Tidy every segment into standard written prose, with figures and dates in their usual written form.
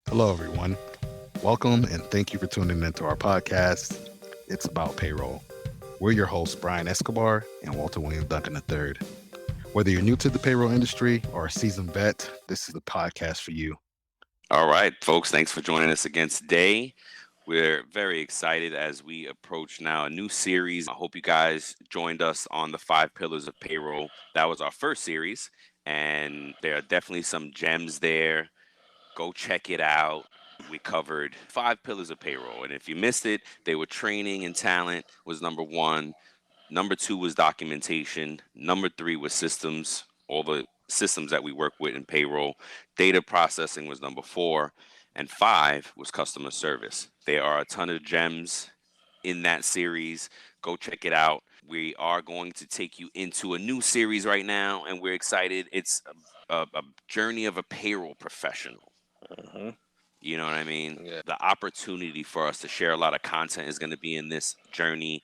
Hello, everyone. Welcome and thank you for tuning into our podcast. It's about payroll. We're your hosts, Brian Escobar and Walter William Duncan III. Whether you're new to the payroll industry or a seasoned vet, this is the podcast for you. All right, folks, thanks for joining us again today. We're very excited as we approach now a new series. I hope you guys joined us on the 5 pillars of payroll. That was our first series, and there are definitely some gems there. Go check it out. We covered 5 pillars of payroll, and if you missed it, they were training and talent was number one. Number two was documentation. Number three was systems, all the systems that we work with in payroll. Data processing was number four. And five was customer service. There are a ton of gems in that series. Go check it out. We are going to take you into a new series right now, and we're excited. It's a journey of a payroll professional. Mhm. You know what I mean? Yeah. The opportunity for us to share a lot of content is going to be in this journey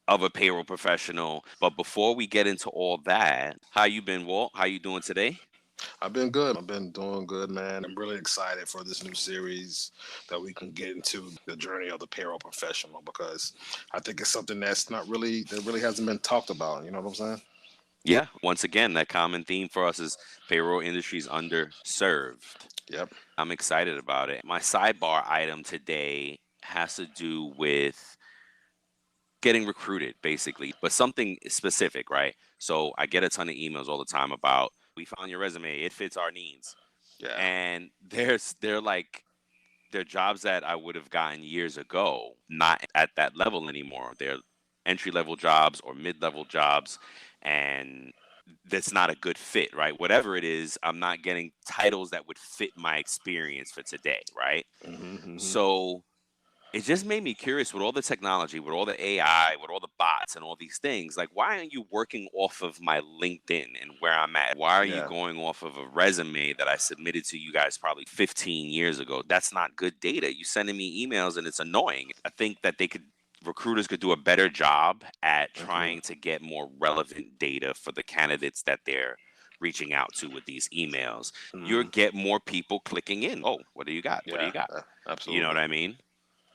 of a payroll professional. But before we get into all that, how you been, Walt? How you doing today? I've been good. I've been doing good, man. I'm really excited for this new series that we can get into the journey of the payroll professional because I think it's something that really hasn't been talked about. You know what I'm saying? Yeah, once again, that common theme for us is payroll industry is underserved. Yep. I'm excited about it. My sidebar item today has to do with getting recruited, basically, but something specific, right? So I get a ton of emails all the time about, we found your resume, it fits our needs. Yeah. And they're jobs that I would have gotten years ago, not at that level anymore. They're entry level jobs or mid level jobs, and that's not a good fit, right? Whatever it is, I'm not getting titles that would fit my experience for today, right? Hmm. So it just made me curious with all the technology, with all the AI, with all the bots and all these things. Like, why aren't you working off of my LinkedIn and where I'm at? Why are you Yeah. going off of a resume that I submitted to you guys probably 15 years ago? That's not good data. You sending me emails and it's annoying. I think that recruiters could do a better job at Hmm. trying to get more relevant data for the candidates that they're reaching out to with these emails. You'll Hmm. get more people clicking in. Oh, what do you got? What do Yeah. you got? You know what Absolutely. I mean?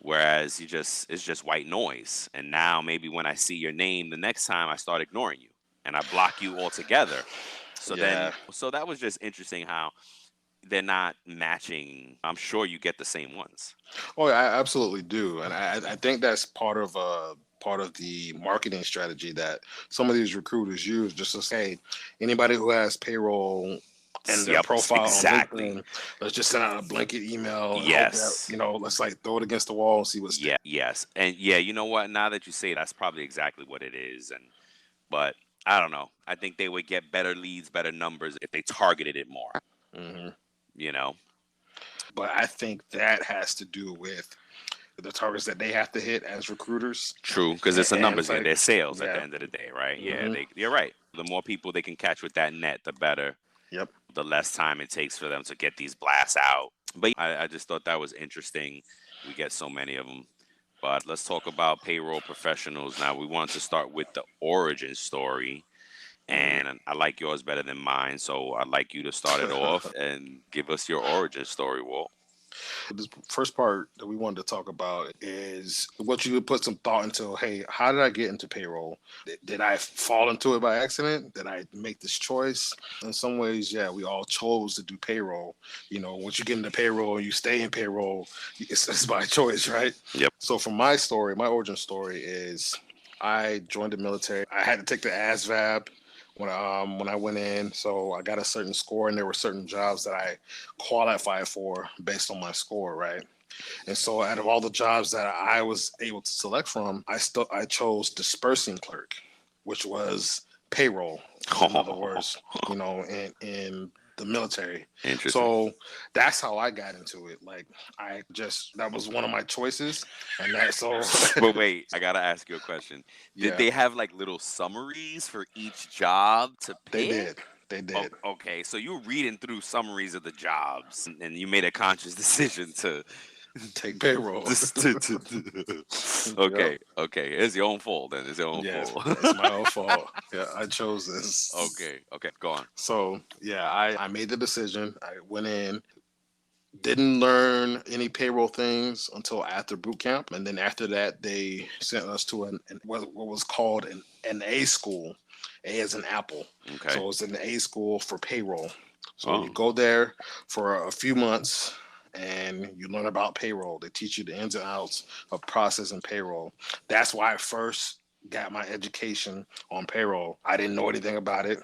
Whereas it's just white noise. And now maybe when I see your name the next time, I start ignoring you and I block you altogether. Yeah. So that was just interesting how they're not matching. I'm sure you get the same ones. Oh, yeah, I absolutely do, and I think that's part of the marketing strategy that some of these recruiters use, just to say anybody who has payroll in their Yep, profile on exactly. LinkedIn, let's just send out a blanket email and hope that Yes. let's like throw it against the wall and see what sticks. Yeah, yes. And yeah, you know what? Now that you say it, that's probably exactly what it is. But I don't know. I think they would get better leads, better numbers if they targeted it more, Hmm. you know? But I think that has to do with the targets that they have to hit as recruiters, True, because it's a and numbers it's game. like, They're sales at the yeah. end of the day, right? Yeah, Hmm. you're right. The more people they can catch with that net, the better. Yep. The less time it takes for them to get these blasts out. But I just thought that was interesting. We get so many of them. But let's talk about payroll professionals now. We want to start with the origin story. Hmm. And I like yours better than mine. So I'd like you to start it off and give us your origin story, Walt. This first part that we wanted to talk about is what you would put some thought into. Hey, how did I get into payroll? Did I fall into it by accident? Did I make this choice? In some ways, yeah, we all chose to do payroll. Once you get into payroll and you stay in payroll, it's by choice, right? Yep. So, for my story, my origin story is I joined the military. I had to take the ASVAB when I went in. So I got a certain score, and there were certain jobs that I qualified for based on my score, right? And so out of all the jobs that I was able to select from, I chose dispersing clerk, which was payroll, in other words, in the military. Interesting. So that's how I got into it. Like that was one of my choices, and that so But wait, I gotta ask you a question. Did yeah, they have like little summaries for each job to they pick? did, they Oh, did. okay, so you were reading through summaries of the jobs, and you made a conscious decision to, Take payroll. Yep. okay, okay, it's your own fault then. It's your own Yeah, fault. it's my own fault. Yeah, I chose this. Okay, okay, go on. So yeah, I made the decision. I went in. Didn't learn any payroll things until after boot camp, and then after that, they sent us to what was called an A school. A as an apple. Okay. So it's an A school for payroll. So you Oh, go there for a few months and you learn about payroll. They teach you the ins and outs of processing payroll. That's why I first got my education on payroll. I didn't know anything about it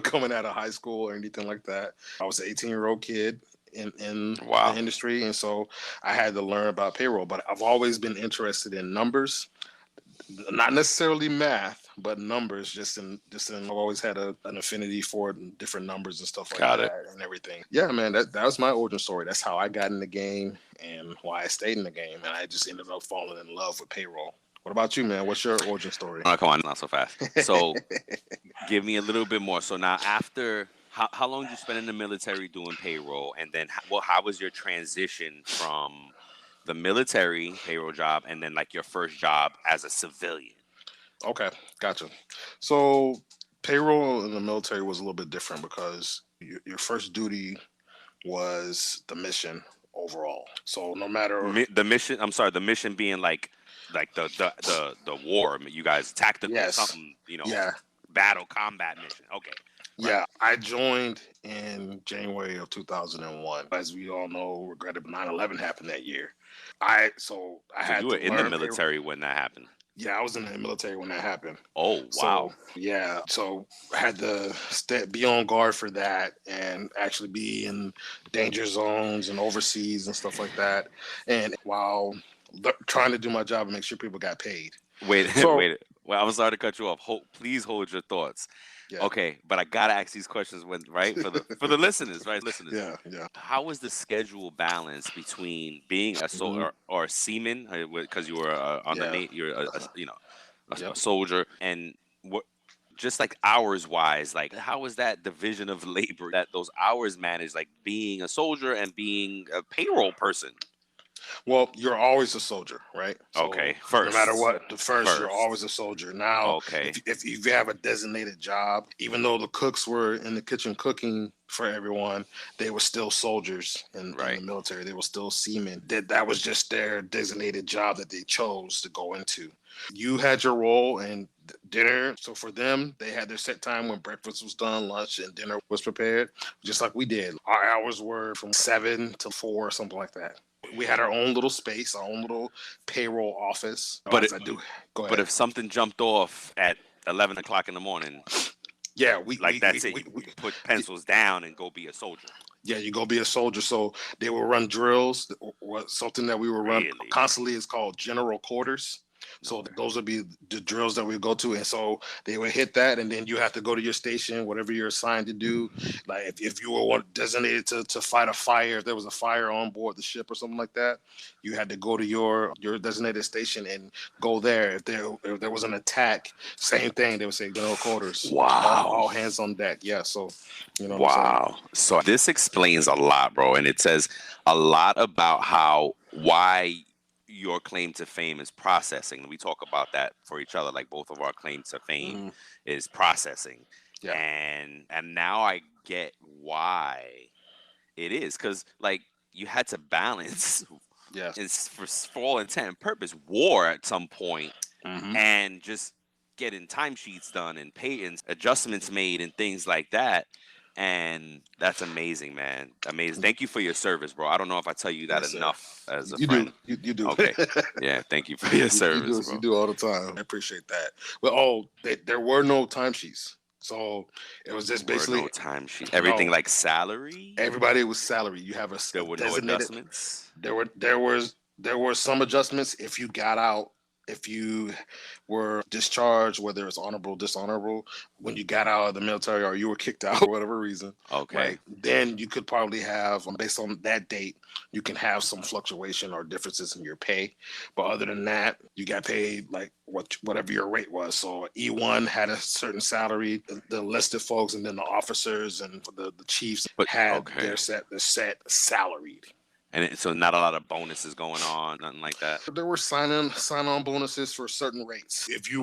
coming out of high school or anything like that. I was an 18-year-old kid in the wow. industry, and so I had to learn about payroll. But I've always been interested in numbers, not necessarily math, but numbers. I've always had an affinity for different numbers and stuff like Got it. that and everything. Yeah, man, that was my origin story. That's how I got in the game and why I stayed in the game, and I just ended up falling in love with payroll. What about you, man? What's your origin story? Oh, come on, not so fast. So give me a little bit more. So now after how long did you spend in the military doing payroll, and then how was your transition from the military payroll job and then like your first job as a civilian? Okay, gotcha. So payroll in the military was a little bit different because your first duty was the mission overall. So no matter, The mission. I'm sorry. The mission being like the war. You guys tactical yes, something. yeah, Battle combat mission. Okay. Right. yeah, I joined in January of 2001. As we all know, regrettably 9/11 happened that year. I So you had were to in the learn payroll. military when that happened. Yeah, I was in the military when that happened. Oh So wow. yeah, so I had to be on guard for that and actually be in danger zones and overseas and stuff like that. And while trying to do my job and make sure people got paid. Wait, So wait. Well, I'm sorry to cut you off. Please hold your thoughts. yeah, Okay, but I gotta ask these questions right for the listeners, right? Listeners, yeah, yeah. how was the schedule balance between being a Hmm. or a seaman because you were on the Yeah. you're Uh-huh. a Yep. soldier, and what just like hours wise, like how was that division of labor that those hours managed, like being a soldier and being a payroll person? Well, you're always a soldier, right? So Okay, no matter first, what, the first you're always a soldier. Now, okay, if you have a designated job, even though the cooks were in the kitchen cooking for everyone, they were still soldiers in the right. military. They were still seamen. That was just their designated job that they chose to go into. You had your role and dinner. So for them, they had their set time when breakfast was done, lunch and dinner was prepared, just like we did. Our hours were from 7 to 4, something like that. We had our own little space, our own little payroll office. But As I do, go But ahead. if something jumped off at 11 o'clock in the morning, Yeah, like that's it. You put pencils down and go be a soldier. yeah, you go be a soldier. So they will run drills. Something that we will run Really? constantly is called general quarters. So Okay. those would be the drills that we go to, and so they would hit that, and then you have to go to your station, whatever you're assigned to do. Like if you were designated to fight a fire, if there was a fire on board the ship or something like that, you had to go to your designated station and go there. If there was an attack, same thing. They would say general quarters, Wow. all hands on deck. Yeah, so you know what I'm saying. Wow. So this explains a lot, bro. And it says a lot about why your claim to fame is processing. We talk about that for each other. Like both of our claim to fame Hmm. is processing. Yeah. And now I get why it is. Cause like you had to balance Yes. is for all intent and purpose war at some point Hmm. and just getting timesheets done and pay and adjustments made and things like that. And that's amazing, man. Amazing. Thank you for your service, bro. I don't know if I tell you that Yes, sir. enough as a You do. friend. You do. Okay. Yeah. Thank you for your You service, do. You bro. do all the time. I appreciate that. But there were no timesheets, so it was There just were no basically timesheets. no. Everything like salary. Everybody was salary. You have a There were no designated. adjustments. There were some adjustments if you got out, if you were discharged, whether it's honorable, dishonorable, when you got out of the military or you were kicked out for whatever reason, Okay. right? Then you could probably have, based on that date, you can have some fluctuation or differences in your pay. But other than that, you got paid like whatever your rate was. So E1 had a certain salary, the enlisted folks, and then the officers and the chiefs But had okay. their set salaried. So not a lot of bonuses going on, nothing like that. There were sign on bonuses for certain rates. Right. If you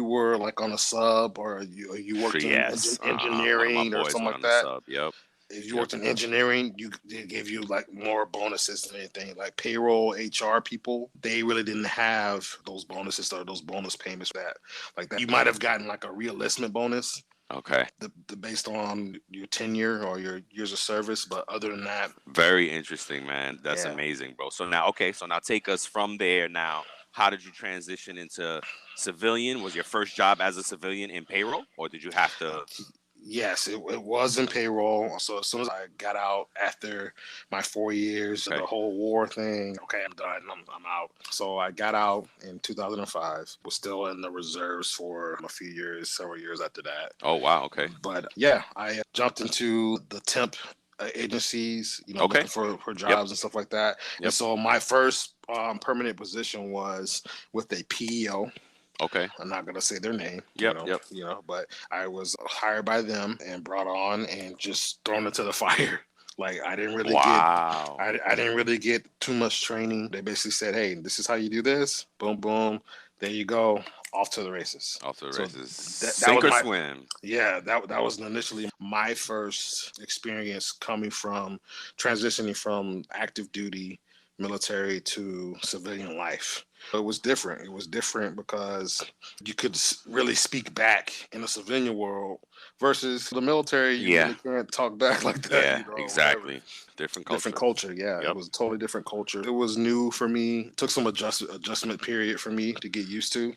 were like on a sub or you Sure. worked in Yes. My engineering or boys something were like on the that, sub. Yep. If you worked in engineering, they gave you like more bonuses than anything. Like payroll, HR people, they really didn't have those bonuses or those bonus payments that you might have gotten like a reenlistment bonus. Okay. Based on your tenure or your years of service, but other than that, Very interesting, man. That's yeah. amazing, bro. So now, okay, so now take us from there. Now, how did you transition into civilian? Was your first job as a civilian in payroll, or did you have to? Yes, it was in payroll. So as soon as I got out after my 4 years of Okay. the whole war thing, okay, I'm done. I'm out. So I got out in 2005. Was still in the reserves for a few years, several years after that. Oh wow. Okay. But yeah, I jumped into the temp agencies, Okay. looking for Yep. jobs and stuff like that. And Yep. so my first permanent position was with a PEO. Okay. I'm not gonna say their name, Yep. Yep. but I was hired by them and brought on and just thrown into the fire. Like Wow. I didn't really get too much training. They basically said, "Hey, this is how you do this. Boom, boom. There you go. Off to the races." Off to the So races. that was Sink or my swim. yeah, that was initially my first experience coming from transitioning from active duty military to civilian life. It was different. It was different because you could really speak back in the civilian world versus the military. You Yeah. really can't talk back like that. Yeah. Whatever. Exactly. Different culture. Different culture. Yeah, it Yep. was a totally different culture. It was new for me. It took some adjustment period for me to get used to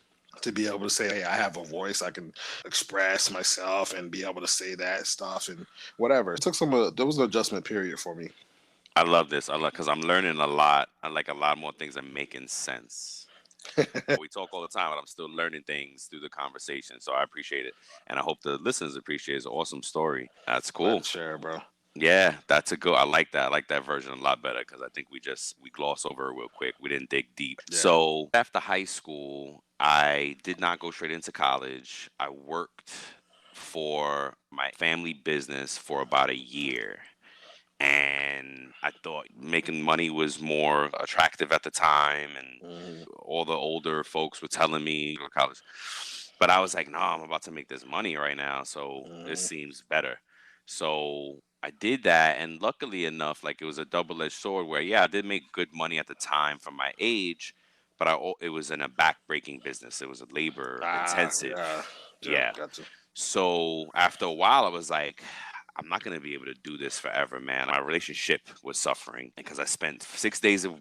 be able to say, hey, I have a voice. I can express myself and be able to say that stuff and whatever. It took there was an adjustment period for me. I love this. I love because I'm learning a lot. I like a lot more things are making sense. We talk all the time, but I'm still learning things through the conversation. So I appreciate it, and I hope the listeners appreciate it. It's an awesome story. That's Glad cool. to share, bro. Yeah, that's a good. I like that. I like that version a lot better because I think we gloss over it real quick. We didn't dig deep. Yeah. So after high school, I did not go straight into college. I worked for my family business for about a year. And I thought making money was more attractive at the time, and all the older folks were telling me go to college. But I was like, no, I'm about to make this money right now, so this seems better. So I did that, and luckily enough, like it was a double-edged sword where, yeah, I did make good money at the time for my age, but it was in a back-breaking business. It was a labor intensive. Yeah. Gotcha. So after a while, I was like, I'm not going to be able to do this forever, man. My relationship was suffering because I spent 6 days a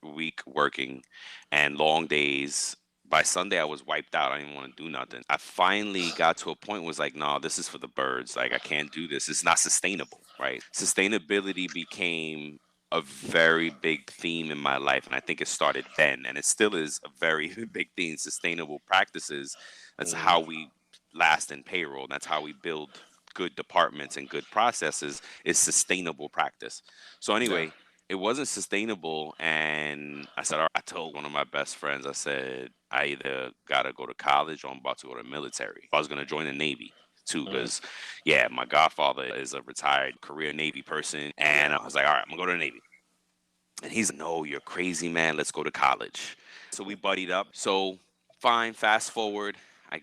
week working and long days. By Sunday, I was wiped out. I didn't want to do nothing. I finally got to a point where it was like, no, this is for the birds. Like, I can't do this. It's not sustainable, right? Sustainability became a very big theme in my life. And I think it started then. And it still is a very big theme. Sustainable practices. That's how we last in payroll. That's how we build good departments and good processes is sustainable practice. So anyway, it wasn't sustainable, and I said, all right, I told one of my best friends, I said, I either gotta go to college or I'm about to go to the military. I was gonna join the Navy too, because yeah, my godfather is a retired career Navy person, and I was like, all right, I'm gonna go to the Navy. And he's like, no, you're crazy, man. Let's go to college. So we buddied up. So fine, fast forward,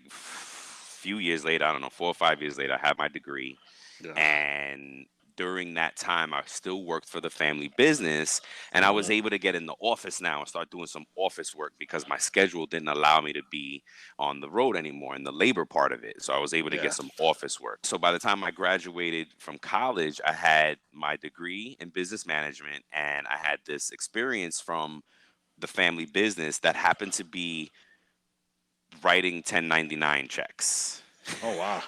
few years later, I don't know, 4 or 5 years later, I had my degree. Yeah. And during that time, I still worked for the family business, and I was able to get in the office now and start doing some office work because my schedule didn't allow me to be on the road anymore in the labor part of it. So I was able to get some office work. So by the time I graduated from college, I had my degree in business management, and I had this experience from the family business that happened to be writing 1099 checks. Oh, wow.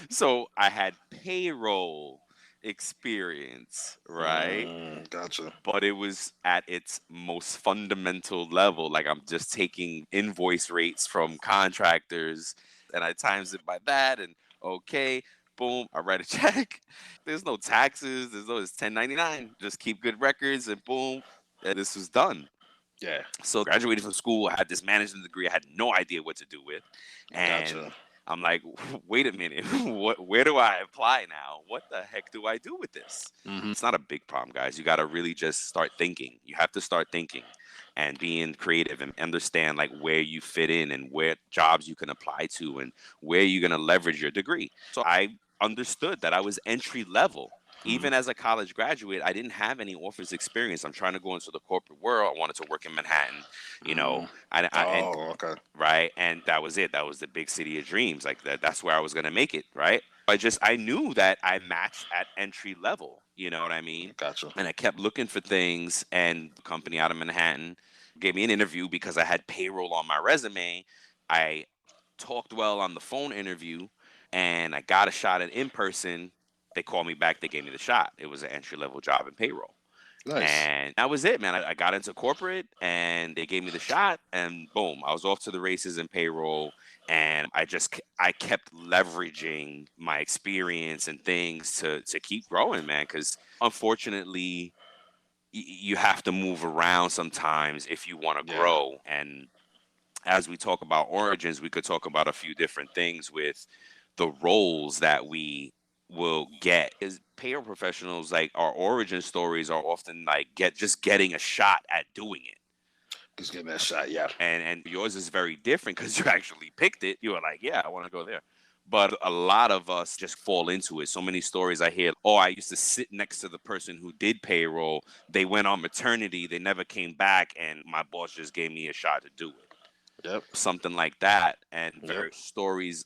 So I had payroll experience, right? Gotcha. But it was at its most fundamental level. Like I'm just taking invoice rates from contractors and I times it by that and okay, boom, I write a check. There's no taxes, it's 1099. Just keep good records and boom, and this was done. Yeah. So graduated from school, I had this management degree I had no idea what to do with. And Gotcha. I'm like, wait a minute, where do I apply now? What the heck do I do with this? It's not a big problem, guys. You got to really just start thinking. You have to start thinking and being creative and understand like where you fit in and where jobs you can apply to and where you're going to leverage your degree. So I understood that I was entry level. Mm-hmm. Even as a college graduate, I didn't have any office experience. I'm trying to go into the corporate world. I wanted to work in Manhattan, you know, Mm-hmm. and Oh, okay. right, and that was it. That was the big city of dreams. Like that's where I was gonna make it, right? I knew that I matched at entry level. You know what I mean? Gotcha. And I kept looking for things, and the company out of Manhattan gave me an interview because I had payroll on my resume. I talked well on the phone interview, and I got a shot at in person. They called me back. They gave me the shot. It was an entry level job in payroll. Nice. And that was it, man. I got into corporate and they gave me the shot, and boom, I was off to the races in payroll. And I kept leveraging my experience and things to keep growing, man. Because unfortunately, you have to move around sometimes if you want to Yeah. grow. And as we talk about origins, we could talk about a few different things with the roles that we will get. Is payroll professionals, like our origin stories are often like getting a shot at doing it. Just getting that shot. Yeah. And yours is very different because you actually picked it. You were like, yeah, I want to go there. But a lot of us just fall into it. So many stories I hear, oh, I used to sit next to the person who did payroll. They went on maternity, they never came back, and my boss just gave me a shot to do it, Yep. something like that. And Yep. various stories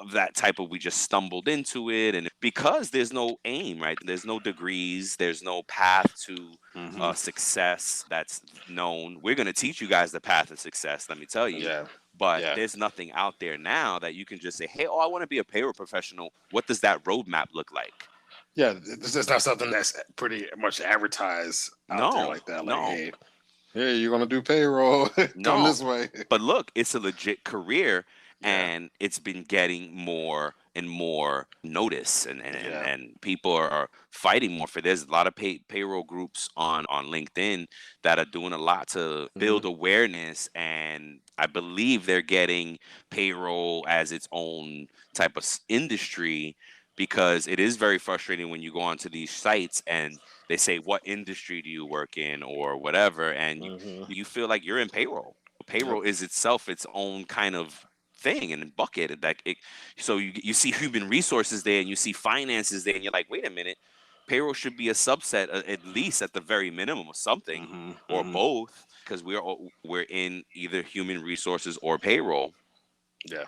of that type of, we just stumbled into it. And because there's no aim, right? There's no degrees, there's no path to Mm-hmm. success that's known. We're going to teach you guys the path of success, let me tell you. Yeah. But Yeah. there's nothing out there now that you can just say, hey, oh, I want to be a payroll professional. What does that roadmap look like? Yeah. This is not something that's pretty much advertised out there No, like that. Like, no, hey, you're gonna do payroll. Come no. this way. But look, it's a legit career, Yeah. and it's been getting more and more notice, Yeah. and people are fighting more for. There's a lot of payroll groups on LinkedIn that are doing a lot to Mm-hmm. build awareness, and I believe they're getting payroll as its own type of industry, because it is very frustrating when you go onto these sites and they say, what industry do you work in or whatever, and Mm-hmm. you feel like you're in payroll. Yep. Payroll is itself its own kind of thing and bucket that it. So you see human resources there, and you see finances there, and you're like, wait a minute, payroll should be a subset, at least at the very minimum, of something, Mm-hmm. or Mm-hmm. both, because we're in either human resources or payroll. Yeah.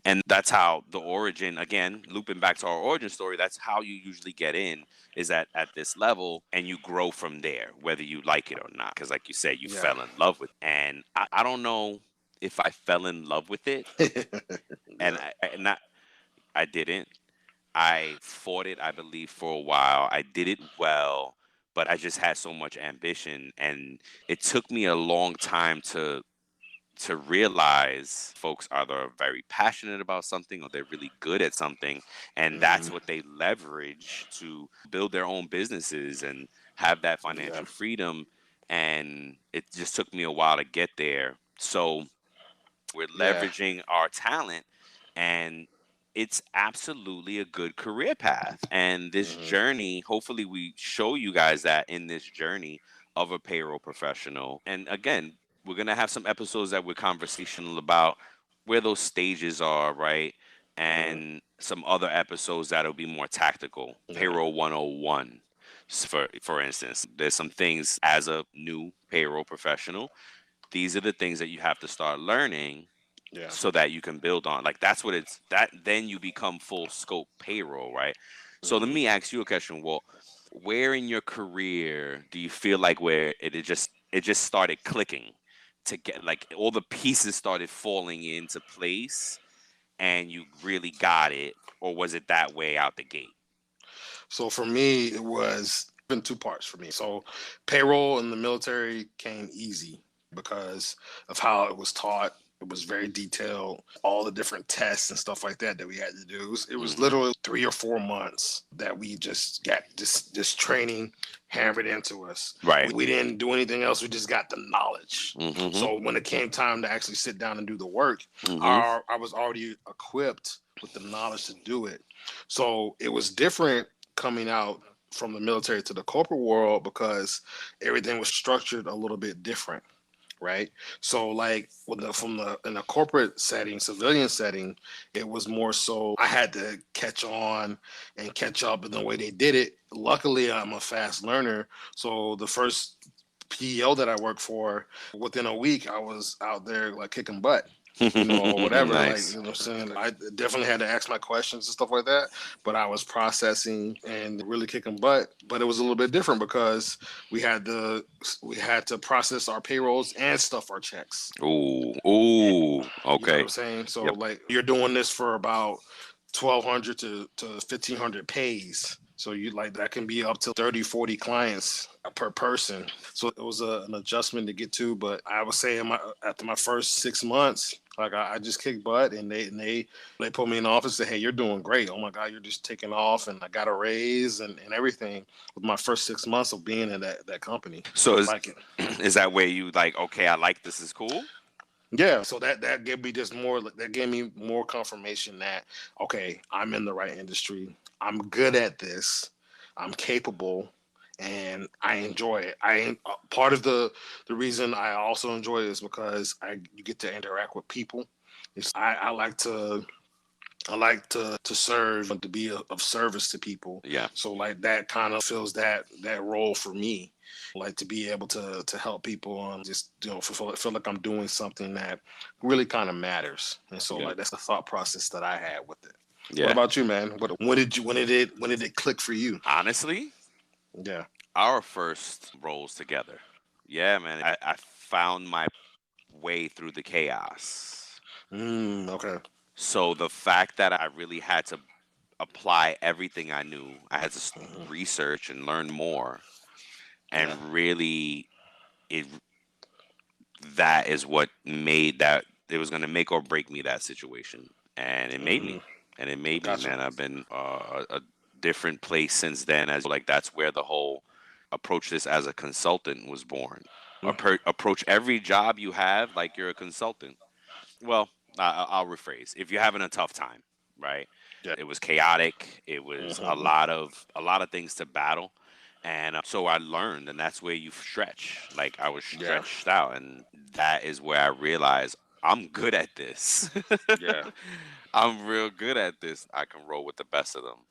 And that's how the origin, again, looping back to our origin story, that's how you usually get in, is at this level, and you grow from there, whether you like it or not. Because like you said, you Yeah. fell in love with it. And I don't know if I fell in love with it, and Yeah. I didn't. I fought it, I believe, for a while. I did it well, but I just had so much ambition, and it took me a long time to realize folks either very passionate about something or they're really good at something, and Mm-hmm. that's what they leverage to build their own businesses and have that Yeah. financial freedom. And it just took me a while to get there. So we're Yeah. leveraging our talent, and it's absolutely a good career path. And this Mm-hmm. journey, hopefully we show you guys that in this journey of a payroll professional. And again, we're going to have some episodes that we're conversational about where those stages are, right? Mm-hmm. And some other episodes that'll be more tactical. Yeah. Payroll 101, for instance. There's some things as a new payroll professional, these are the things that you have to start learning Yeah. so that you can build on. Like that's what it's that then you become full scope payroll, right? So let Mm-hmm. me ask you a question. Well, where in your career do you feel like where it just started clicking, to get like all the pieces started falling into place and you really got it, or was it that way out the gate? So for me, it was in two parts for me. So payroll in the military came easy because of how it was taught. It was very detailed, all the different tests and stuff like that that we had to do. It was Hmm. literally 3 or 4 months that we just got this training hammered into us. Right. We didn't do anything else. We just got the knowledge. Hmm. So when it came time to actually sit down and do the work, Hmm. I was already equipped with the knowledge to do it. So it was different coming out from the military to the corporate world because everything was structured a little bit different. right? So like with from the in a corporate setting, civilian setting, it was more so I had to catch on and catch up in the way they did it. Luckily, I'm a fast learner, so the first PEO that I worked for, within a week, I was out there like kicking butt, or whatever. Like, Nice. what I'm saying? I definitely had to ask my questions and stuff like that, but I was processing and really kicking butt. But it was a little bit different because we had to process our payrolls and stuff our checks. Ooh, ooh. You know what Okay. I'm saying? So Yep. like you're doing this for about 1,200 to 1,500 pays. So you like that can be up to 30, 40 clients per person. So it was an adjustment to get to. But I would say after my first 6 months, like I just kicked butt, and they put me in the office and said, hey, you're doing great. Oh my God, you're just taking off, and I got a raise and everything with my first 6 months of being in that company. So I is like it. is that where you like, okay, I like this is cool? Yeah, so that gave me just more. That gave me more confirmation that okay, I'm in the right industry. I'm good at this. I'm capable, and I enjoy it. Part of the reason I also enjoy it is because I you get to interact with people. I like to to serve and to be of service to people. Yeah. So like that kind of fills that role for me. Like to be able to help people and just feel like I'm doing something that really kind of matters. And so Yeah. like that's the thought process that I had with it. What Yeah. about you, man? When did it click for you? Honestly, Yeah. our first roles together. Yeah, man. I found my way through the chaos. Okay. So the fact that I really had to apply everything I knew, I had to Hmm. research and learn more, Yeah. and really, it that is what made that it was going to make or break me, that situation, and it made Hmm. me, and it made me, Gotcha. man. I've been a different place since then. As like that's where the whole approach this as a consultant was born. Approach every job you have like you're a consultant. Well, I'll rephrase. If you're having a tough time, right? Yeah. It was chaotic. It was Hmm. a lot of things to battle, and so I learned, and that's where you stretch. Like I was Yeah. stretched out, and that is where I realized I'm good at this. Yeah. I'm real good at this. I can roll with the best of them.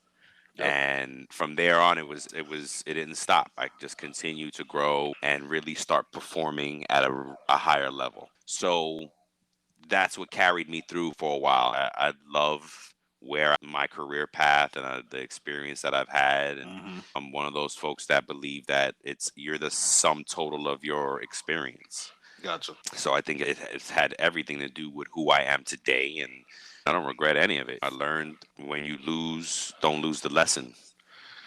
Yep. And from there on, it didn't stop. I just continued to grow and really start performing at a higher level. So that's what carried me through for a while. I love where my career path and the experience that I've had, and Hmm. I'm one of those folks that believe that you're the sum total of your experience. Gotcha. So I think it's had everything to do with who I am today, and I don't regret any of it. I learned when you lose, don't lose the lesson.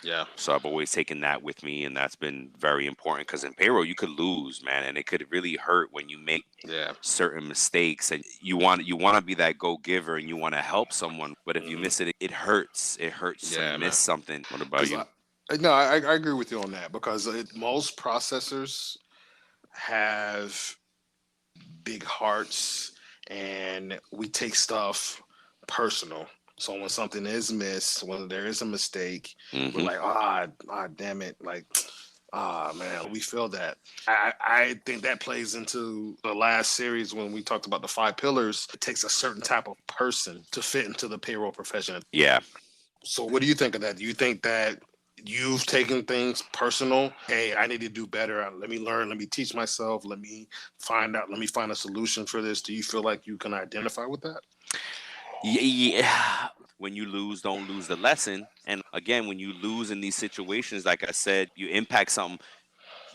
Yeah. So I've always taken that with me, and that's been very important because in payroll you could lose, man, and it could really hurt when you make Yeah. certain mistakes, and you want to be that go giver and you want to help someone, but if you Hmm. miss it, it hurts. It hurts to Yeah, miss man. something. What about Because you? no, I agree with you on that because most processors have big hearts and we take stuff personal. So when something is missed, when there is a mistake, we're Hmm. like, damn it, like, man, we feel that. I think that plays into the last series when we talked about the 5 pillars. It takes a certain type of person to fit into the payroll profession. Yeah. So what do you think of that? Do you think that you've taken things personal? Hey, I need to do better. Let me learn. Let me teach myself. Let me find out. Let me find a solution for this. Do you feel like you can identify with that? Yeah. When you lose, don't lose the lesson. And again, when you lose in these situations, like I said, you impact something.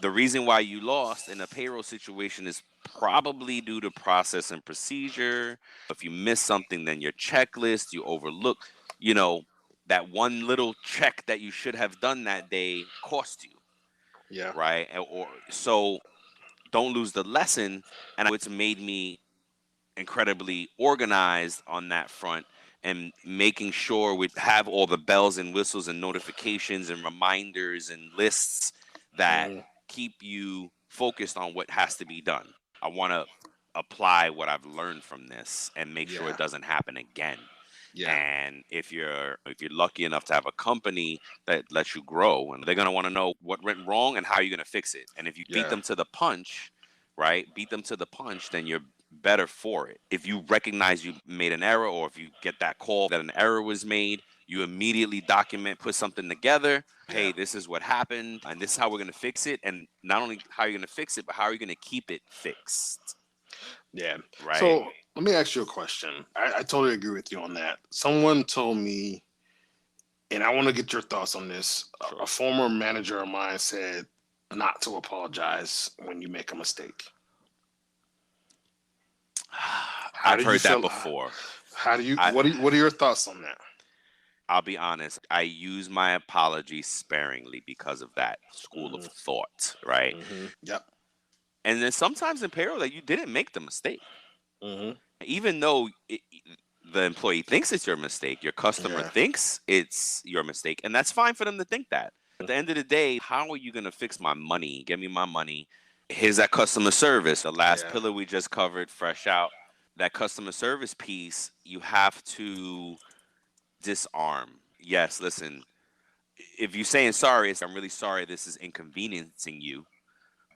The reason why you lost in a payroll situation is probably due to process and procedure. If you miss something, then your checklist, you overlook, you know, that one little check that you should have done that day cost you, Yeah. right? Or so don't lose the lesson. And it's made me incredibly organized on that front, and making sure we have all the bells and whistles and notifications and reminders and lists that Hmm. keep you focused on what has to be done. I want to apply what I've learned from this and make sure it Yeah. doesn't happen again. Yeah. And if you're lucky enough to have a company that lets you grow, and they're going to want to know what went wrong and how you're going to fix it. And if you beat Yeah. them to the punch, right? Beat them to the punch, then you're better for it. If you recognize you made an error, or if you get that call that an error was made, you immediately document, put something together. Yeah. Hey, this is what happened, and this is how we're going to fix it. And not only how you're going to fix it, but how are you going to keep it fixed, Yeah. right? So let me ask you a question. I totally agree with you on that. Someone told me, and I want to get your thoughts on this. A Sure. former manager of mine said not to apologize when you make a mistake. How I've do you heard that feel? before. How do you? I What are your thoughts on that? I'll be honest, I use my apology sparingly because of that school of Hmm. thought, right? Yep. And then sometimes in payroll that you didn't make the mistake. Hmm. Even though the employee thinks it's your mistake, your customer Yeah. thinks it's your mistake, and that's fine for them to think that. At the end of the day, how are you going to fix my money? Get me my money. Here's that customer service, the last Yeah. pillar we just covered, fresh out. That customer service piece, you have to disarm. Yes, listen, if you're saying sorry, it's I'm really sorry this is inconveniencing you.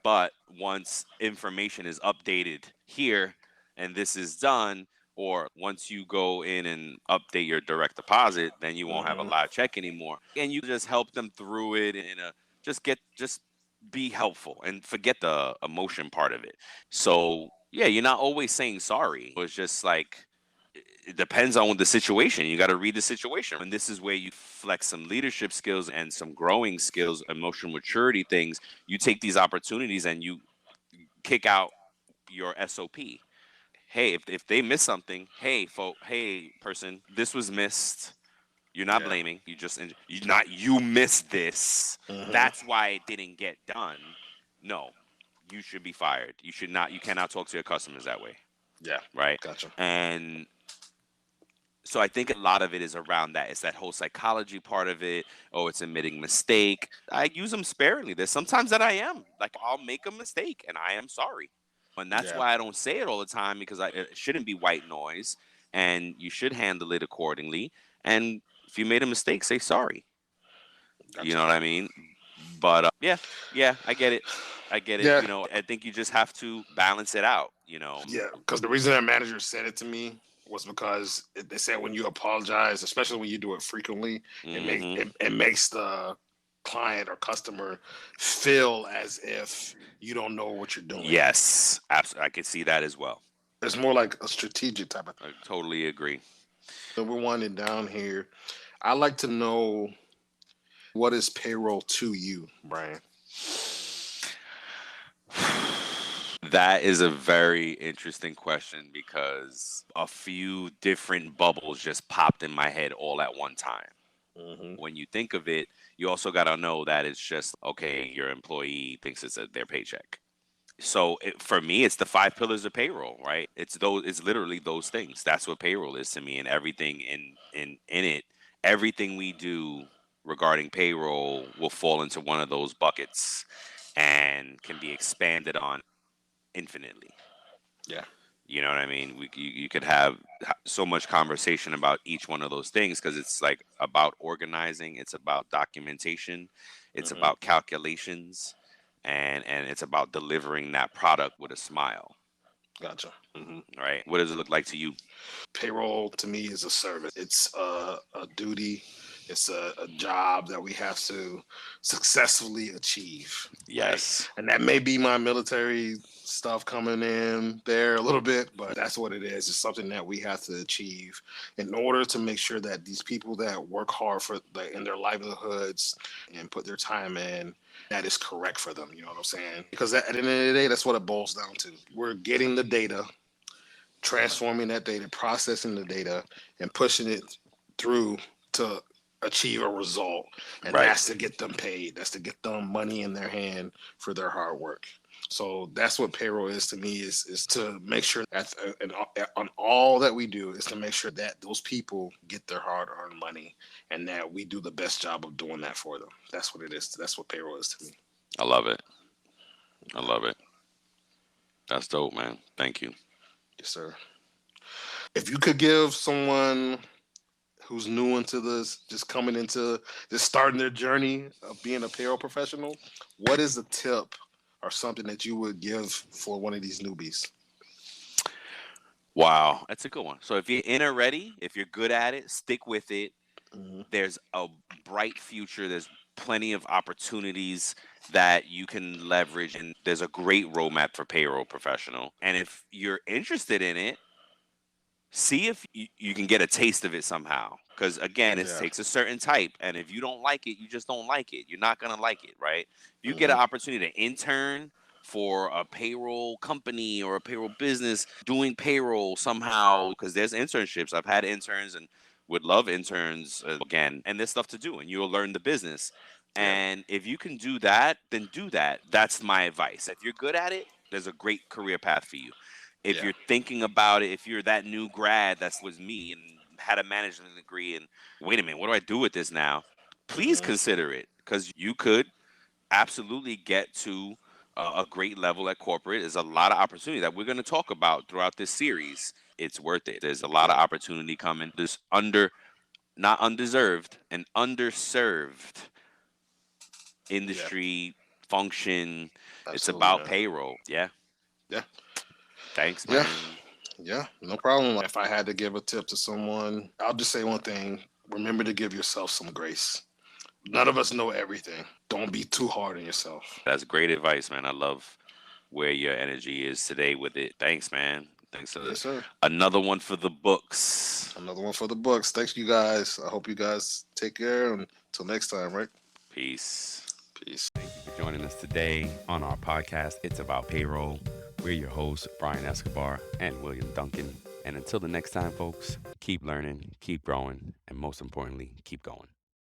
But once information is updated here and this is done, or once you go in and update your direct deposit, then you won't have a Hmm. live check anymore. And you just help them through it in a just be helpful and forget the emotion part of it. So yeah, you're not always saying sorry. It's just like it depends on the situation. You got to read the situation. And this is where you flex some leadership skills and some growing skills, emotional maturity things. You take these opportunities and you kick out your SOP. Hey, if they miss something, hey person, this was missed. You're not Yeah. blaming. You missed this. Hmm. That's why it didn't get done. No, you should be fired. You should not. You cannot talk to your customers that way, Yeah. right? Gotcha. And so I think a lot of it is around that. It's that whole psychology part of it. Oh, it's admitting mistake. I use them sparingly. There's sometimes that I am like I'll make a mistake and I am sorry, and that's Yeah. why I don't say it all the time because it shouldn't be white noise, and you should handle it accordingly. And if you made a mistake, say sorry. You Gotcha. know what I mean? But yeah, yeah, I get it. I get it. Yeah. You know, I think you just have to balance it out. Yeah, because the reason that manager said it to me was because they said when you apologize, especially when you do it frequently, Hmm. it makes the client or customer feel as if you don't know what you're doing. Yes, absolutely. I can see that as well. It's more like a strategic type of. I totally agree. So we're winding down here. I like to know, what is payroll to you, Brian? That is a very interesting question because a few different bubbles just popped in my head all at one time. Hmm. When you think of it, you also got to know that it's just okay, your employee thinks it's their paycheck. So for me, it's the five pillars of payroll, right? It's literally those things. That's what payroll is to me, and everything in it, everything we do regarding payroll will fall into one of those buckets and can be expanded on infinitely. Yeah. You know what I mean? You could have so much conversation about each one of those things because it's like about organizing, it's about documentation, it's Hmm. about calculations, and it's about delivering that product with a smile. Gotcha. Hmm. Right? What does it look like to you? Payroll to me is a service. It's a duty. It's a job that we have to successfully achieve, right? Yes. And that may be my military stuff coming in there a little bit, but that's what it is. It's something that we have to achieve in order to make sure that these people that work hard in their livelihoods and put their time in, that is correct for them. You know what I'm saying? Because at the end of the day, that's what it boils down to. We're getting the data, transforming that data, processing the data, and pushing it through to achieve a result. And Right. that's to get them paid. That's to get them money in their hand for their hard work. So that's what payroll is to me, is to make sure that on all that we do is to make sure that those people get their hard earned money and that we do the best job of doing that for them. That's what it is. That's what payroll is to me. I love it. I love it. That's dope, man. Thank you. Yes, sir. If you could give someone who's new into this, just coming into, just starting their journey of being a payroll professional, what is the tip or something that you would give for one of these newbies? Wow, that's a good one. So if you're in already, if you're good at it, stick with it. Hmm. There's a bright future. There's plenty of opportunities that you can leverage, and there's a great roadmap for payroll professional. And if you're interested in it, see if you can get a taste of it somehow. Because again, it Yeah. takes a certain type, and if you don't like it, you just don't like it. You're not gonna like it, right? If you get Hmm. an opportunity to intern for a payroll company or a payroll business doing payroll somehow, because there's internships. I've had interns and would love interns again, and there's stuff to do, and you'll learn the business. Yeah. And if you can do that, then do that. That's my advice. If you're good at it, there's a great career path for you. If Yeah. you're thinking about it, if you're that new grad that's was me and had a management degree and wait a minute, what do I do with this now? Please Hmm. consider it because you could absolutely get to a great level at corporate. There's a lot of opportunity that we're going to talk about throughout this series. It's worth it. There's a lot of Yeah. opportunity coming. This not undeserved, and underserved Yeah. industry function. It's Absolutely, about man. payroll. Yeah. Yeah. Thanks, Yeah. man. Yeah. No problem. If I had to give a tip to someone, I'll just say one thing. Remember to give yourself some grace. None of us know everything. Don't be too hard on yourself. That's great advice, man. I love where your energy is today with it. Thanks, man. Thanks. Yes, sir. Another one for the books. Another one for the books. Thanks, you guys. I hope you guys take care. Until next time, right? Peace. Peace. Thank you for joining us today on our podcast. It's about payroll. We're your hosts, Brian Escobar and William Duncan. And until the next time, folks, keep learning, keep growing, and most importantly, keep going.